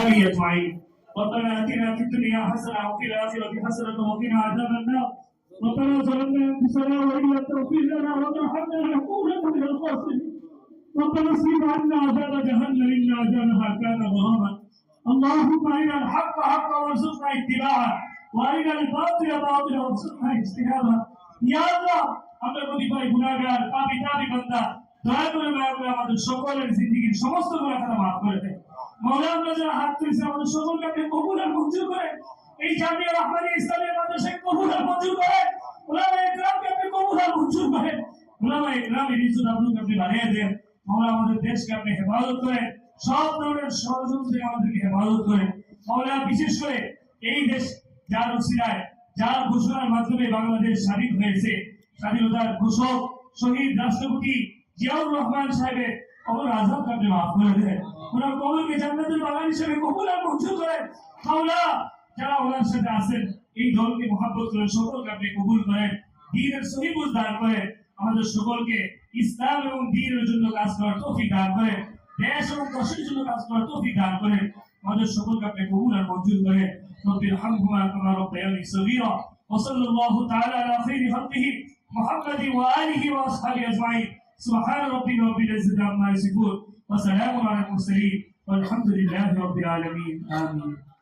وأصحابه أجمعين. ربنا آتنا في الدنيا حسنة وفي الآخرة حسنة وقنا عذاب النار. ربنا ظلمنا أنفسنا وإن لم تغفر لنا وترحمنا لنكونن من الخاسرين. ربنا اصرف عنا عذاب جهنم إن عذابها كان غراما. اللهم أرنا الحق حقا وارزقنا اتباعه وأرنا الباطل باطلا وارزقنا اجتنابه. يا الله আমরা কতিপয় গুনাহগার পাপী বান্দা, দয়া করে মায়া করে আমাদের সকলের জিন্দেগীর সমস্ত গুনাহ খাতা মাফ করে দেন। মাওলা আমরা যারা হাত তুলেছি আমাদের সকলকে আপনি কবুল আর মঞ্জুর করেন। এই জামিয়া রাহমানী ইসলামিয়া মাদ্রাসাকে কবুল আর মঞ্জুর করেন। উলামায়ে ইকরামকে আপনি কবুল আর মঞ্জুর করেন। উলামায়ে ইকরামের ইজ্জত আপনি বাড়িয়ে দেন। মাওলা আমাদের দেশকে আপনি হেফাজত করেন, সব ধরনের ষড়যন্ত্র থেকে আমাদেরকে হেফাজত করেন। মাওলা বিশেষ করে এই দেশ যার উসিলায় যার ঘোষণার মাধ্যমে বাংলাদেশ স্বাধীন হয়েছে, স্বাধীনতার ঘোষক শহীদ রাষ্ট্রপতি জিয়াউর রহমান সাহেবের কবর আযাবকে আপনি মাফ করে দেন। ওনার কবরকে জান্নাতুল বাগান হিসেবে কবুল আর মঞ্জুর করেন। মাওলা যারা ওনার সাথে আছেন এই দলকে মহব্বত করেন, সকলকে আপনি কবুল করেন, দ্বীনের সহি বুঝ দান করেন। আমাদের সকলকে ইসলাম এবং দ্বীনের জন্য কাজ করার তৌফিক দান করেন, দেশ এবং দেশের জন্য কাজ করার তৌফিক দান করেন। আমাদের সকলকে আপনি কবুল আর মঞ্জুর করেন। রব্বির হামহুমা কামা রাব্বায়ানি সগীরা। ওয়া সাল্লাল্লাহু তাআলা আলা খাইরি খালকিহি মুহাম্মাদিন ওয়া আলিহি ওয়া আসহাবিহি আজমাইন। সুবহান রাব্বিকা রাব্বিল ইজ্জাতি আম্মা ইয়াসিফুন ওয়া সালামুন আলাল মুরসালিন ওয়ালহামদুলিল্লাহি রাব্বিল আলামিন। আমিন।